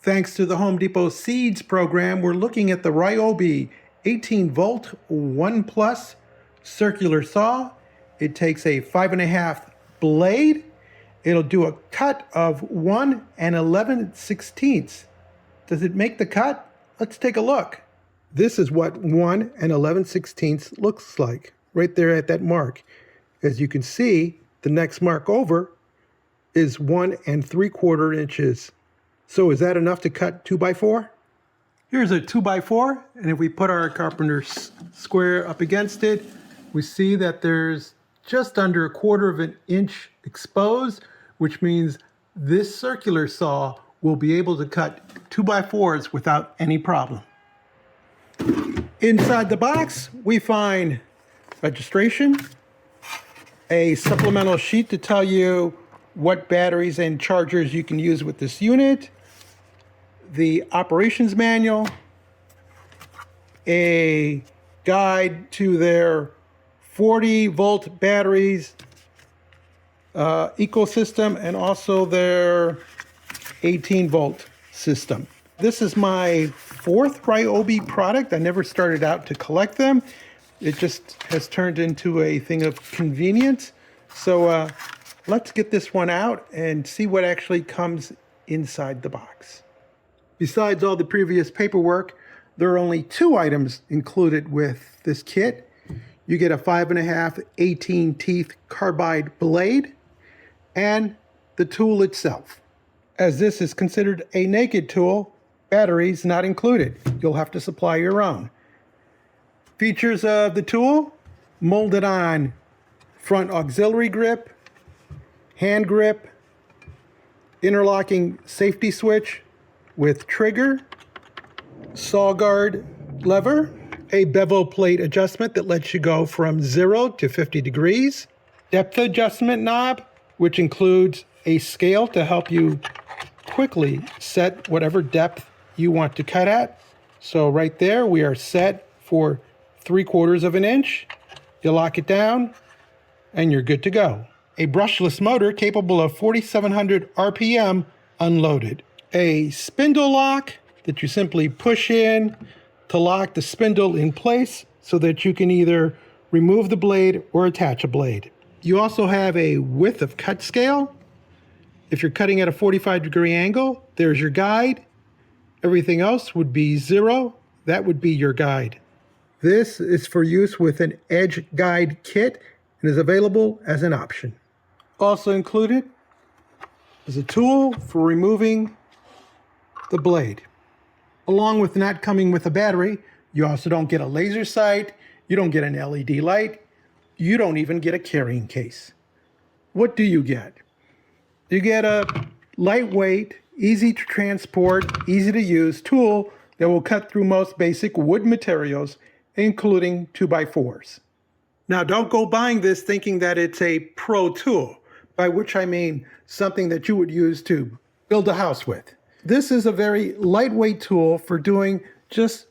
Thanks to the Home Depot Seeds program, we're looking at the RYOBI 18V 1 Plus circular saw. It takes a 5.5 blade. It'll do a cut of 1 11/16. Does it make the cut? Let's take a look. This is what 1 11/16 looks like, right there at that mark. As you can see, the next mark over is 1 3/4 inches. So is that enough to cut 2x4? Here's a 2x4, and if we put our carpenter's square up against it, we see that there's just under 1/4 of an inch exposed, which means this circular saw will be able to cut 2x4s without any problem. Inside the box, we find registration, a supplemental sheet to tell you what batteries and chargers you can use with this unit, the operations manual, a guide to their 40-volt batteries ecosystem, and also their 18-volt system. This is my 4th RYOBI product. I never started out to collect them. It just has turned into a thing of convenience. So let's get this one out and see what actually comes inside the box. Besides all the previous paperwork, there are only 2 items included with this kit. You get a 5.5 18-teeth carbide blade and the tool itself. As this is considered a naked tool, batteries not included. You'll have to supply your own. Features of the tool: molded on front auxiliary grip, hand grip, interlocking safety switch with trigger, saw guard lever, a bevel plate adjustment that lets you go from 0 to 50 degrees, depth adjustment knob, which includes a scale to help you quickly set whatever depth you want to cut at. So right there, we are set for 3/4 of an inch. You lock it down and you're good to go. A brushless motor capable of 4,700 RPM unloaded. A spindle lock that you simply push in to lock the spindle in place so that you can either remove the blade or attach a blade. You also have a width of cut scale. If you're cutting at a 45-degree angle, there's your guide. Everything else would be 0. That would be your guide. This is for use with an edge guide kit and is available as an option. Also included is a tool for removing the blade. Along with not coming with a battery, you also don't get a laser sight, you don't get an LED light, you don't even get a carrying case. What do you get? You get a lightweight, easy to transport, easy to use tool that will cut through most basic wood materials, including 2x4s. Now, don't go buying this thinking that it's a pro tool, by which I mean something that you would use to build a house with. This is a very lightweight tool for doing just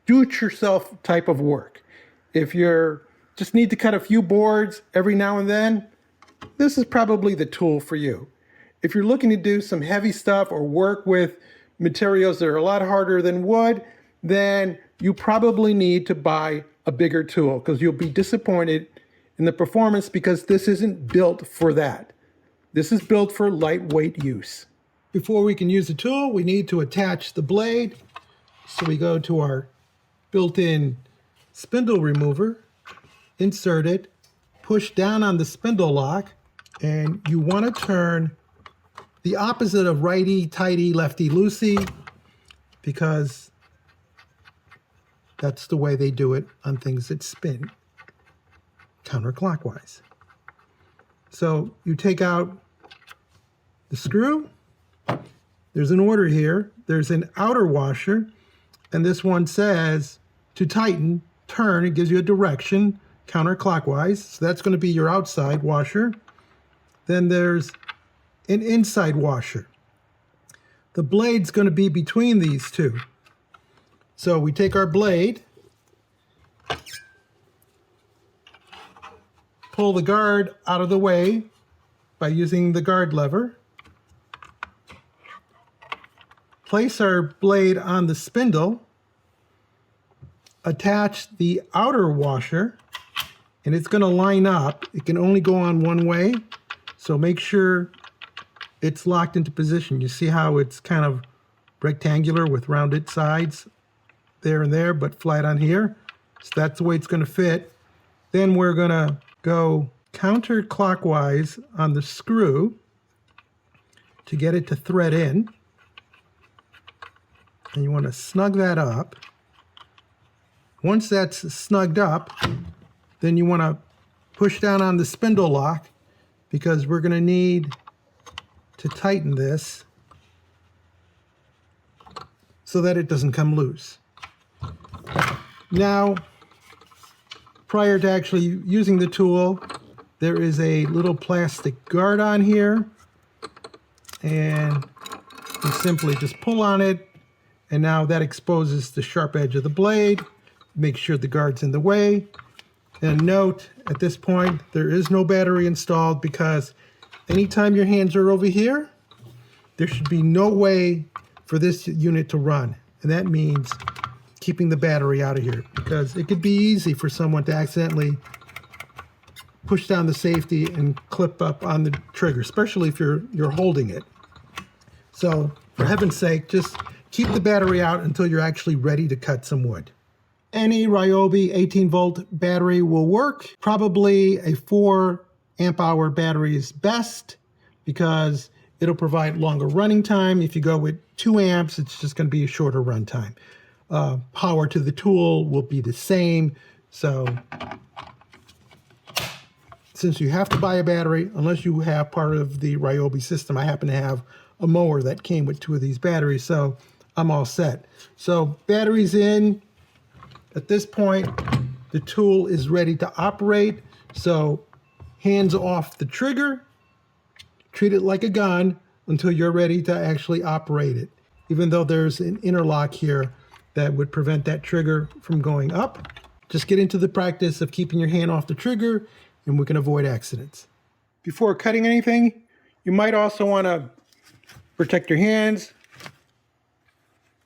do-it-yourself type of work. If you're just need to cut a few boards every now and then, this is probably the tool for you. If you're looking to do some heavy stuff or work with materials that are a lot harder than wood, then you probably need to buy a bigger tool because you'll be disappointed in the performance because this isn't built for that. This is built for lightweight use. Before we can use the tool, we need to attach the blade. So we go to our built-in spindle remover, insert it, push down on the spindle lock, and you want to turn the opposite of righty-tighty, lefty-loosey, because that's the way they do it on things that spin counterclockwise. So you take out the screw. There's an order here. There's an outer washer, and this one says to tighten, turn. It gives you a direction counterclockwise. So that's going to be your outside washer. Then there's an inside washer. The blade's going to be between these two. So we take our blade, pull the guard out of the way by using the guard lever, place our blade on the spindle, attach the outer washer, and it's going to line up. It can only go on one way, so make sure it's locked into position. You see how it's kind of rectangular with rounded sides there and there, but flat on here. So that's the way it's going to fit. Then we're going to go counterclockwise on the screw to get it to thread in. And you want to snug that up. Once that's snugged up, then you want to push down on the spindle lock, because we're going to need to tighten this so that it doesn't come loose. Now, prior to actually using the tool, there is a little plastic guard on here, and you simply just pull on it, and now that exposes the sharp edge of the blade. Make sure the guard's in the way. And note, at this point, there is no battery installed, because anytime your hands are over here, there should be no way for this unit to run. And that means keeping the battery out of here, because it could be easy for someone to accidentally push down the safety and clip up on the trigger, especially if you're holding it. So for heaven's sake, just keep the battery out until you're actually ready to cut some wood. Any RYOBI 18-volt battery will work. Probably a 4 amp hour battery is best, because it'll provide longer running time. If you go with 2 amps, it's just going to be a shorter run time. Power to the tool will be the same. So since you have to buy a battery, unless you have part of the RYOBI system, I happen to have a mower that came with 2 of these batteries, so I'm all set. So batteries in. At this point, the tool is ready to operate. So hands off the trigger, treat it like a gun until you're ready to actually operate it. Even though there's an interlock here that would prevent that trigger from going up, just get into the practice of keeping your hand off the trigger, and we can avoid accidents. Before cutting anything, you might also want to protect your hands,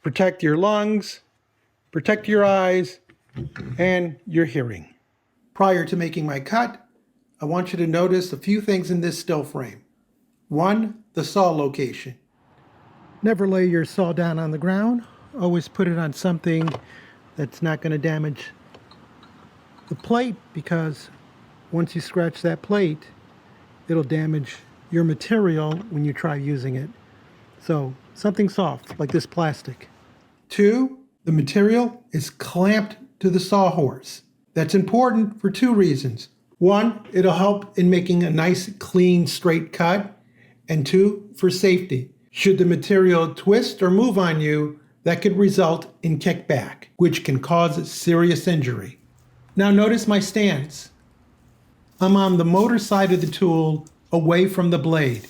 protect your lungs, protect your eyes, and your hearing. Prior to making my cut, I want you to notice a few things in this still frame. 1, the saw location. Never lay your saw down on the ground. Always put it on something that's not going to damage the plate, because once you scratch that plate, it'll damage your material when you try using it. So something soft, like this plastic. 2, the material is clamped to the sawhorse. That's important for 2 reasons. 1, it'll help in making a nice, clean, straight cut. And 2, for safety. Should the material twist or move on you, that could result in kickback, which can cause serious injury. Now notice my stance. I'm on the motor side of the tool, away from the blade.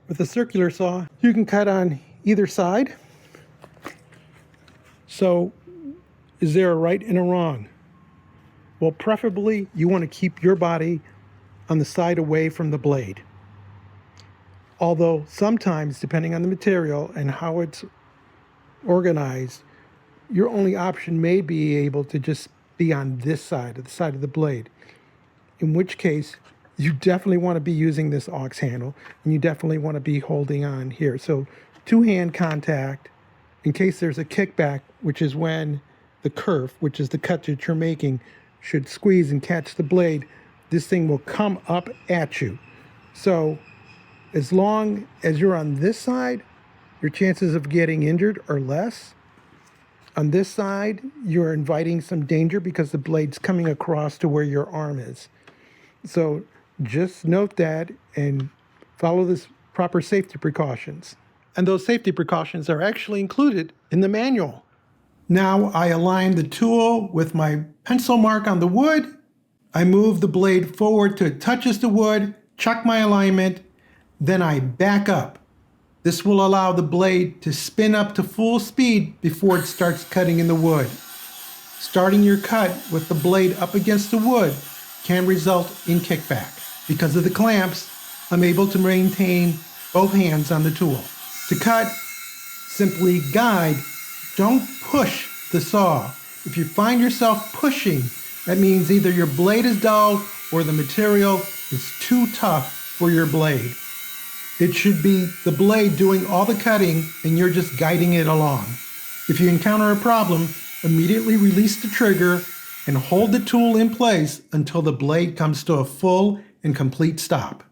With a circular saw, you can cut on either side. So, is there a right and a wrong? Well, preferably, you want to keep your body on the side away from the blade. Although sometimes, depending on the material and how it's organized, your only option may be able to just be on this side, the side of the blade. In which case, you definitely want to be using this aux handle, and you definitely want to be holding on here. So 2-hand contact, in case there's a kickback, which is when the kerf, which is the cut that you're making, should squeeze and catch the blade, this thing will come up at you. So as long as you're on this side, your chances of getting injured are less. On this side, you're inviting some danger because the blade's coming across to where your arm is. So just note that and follow this proper safety precautions. And those safety precautions are actually included in the manual. Now I align the tool with my pencil mark on the wood. I move the blade forward till it touches the wood, check my alignment, then I back up. This will allow the blade to spin up to full speed before it starts cutting in the wood. Starting your cut with the blade up against the wood can result in kickback. Because of the clamps, I'm able to maintain both hands on the tool. To cut, Simply guide, don't push the saw. If you find yourself pushing, that means either your blade is dull or the material is too tough for your blade. It should be the blade doing all the cutting and you're just guiding it along. If you encounter a problem, immediately release the trigger and hold the tool in place until the blade comes to a full and complete stop.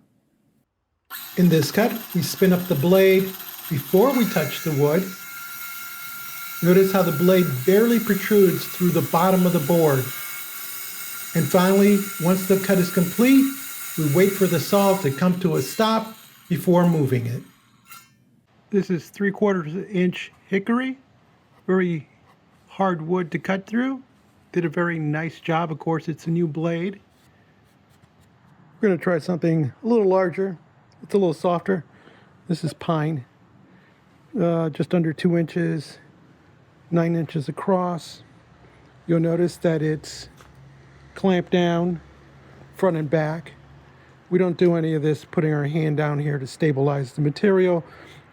In this cut, we spin up the blade before we touch the wood. Notice how the blade barely protrudes through the bottom of the board. And finally, once the cut is complete, we wait for the saw to come to a stop before moving it. This is 3/4 inch hickory, very hard wood to cut through. Did a very nice job. Of course, it's a new blade. We're going to try something a little larger. It's a little softer. This is pine, just under 2 inches, 9 inches across. You'll notice that it's clamped down front and back. We don't do any of this putting our hand down here to stabilize the material,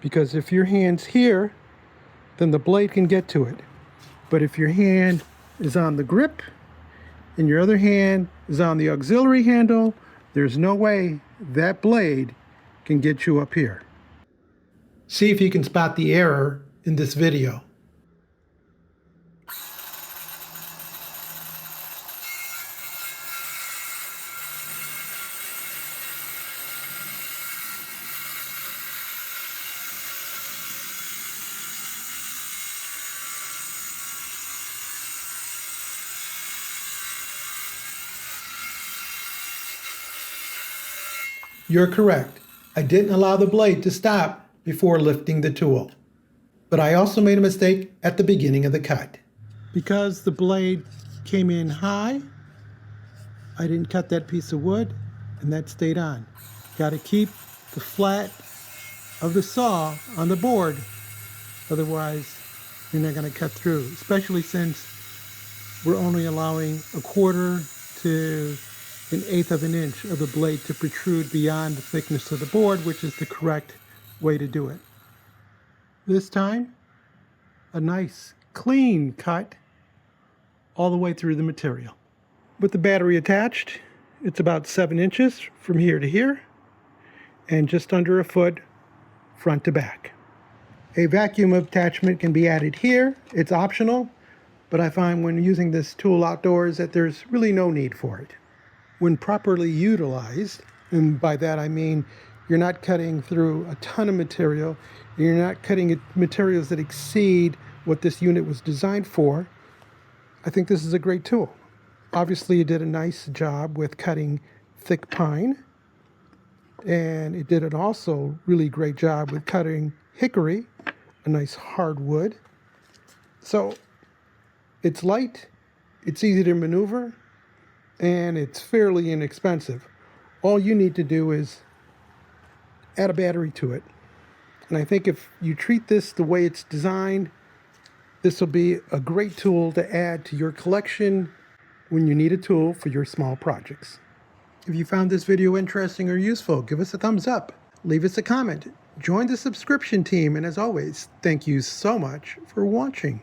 because if your hand's here, then the blade can get to it. But if your hand is on the grip and your other hand is on the auxiliary handle, there's no way that blade can get you up here. See if you can spot the error in this video. You're correct. I didn't allow the blade to stop before lifting the tool. But I also made a mistake at the beginning of the cut. Because the blade came in high, I didn't cut that piece of wood, and that stayed on. Got to keep the flat of the saw on the board, otherwise you're not going to cut through, especially since we're only allowing 1/4 to 1/8 of an inch of the blade to protrude beyond the thickness of the board, which is the correct way to do it. This time, a nice clean cut all the way through the material. With the battery attached, it's about 7 inches from here to here and just under 1 foot front to back. A vacuum attachment can be added here. It's optional, but I find when using this tool outdoors that there's really no need for it. When properly utilized, and by that I mean you're not cutting through a ton of material, you're not cutting materials that exceed what this unit was designed for, I think this is a great tool. Obviously it did a nice job with cutting thick pine, and it did an also really great job with cutting hickory, a nice hardwood. So it's light, it's easy to maneuver, and it's fairly inexpensive. All you need to do is add a battery to it. And I think if you treat this the way it's designed, this will be a great tool to add to your collection when you need a tool for your small projects. If you found this video interesting or useful, give us a thumbs up, leave us a comment, join the subscription team, and as always, thank you so much for watching.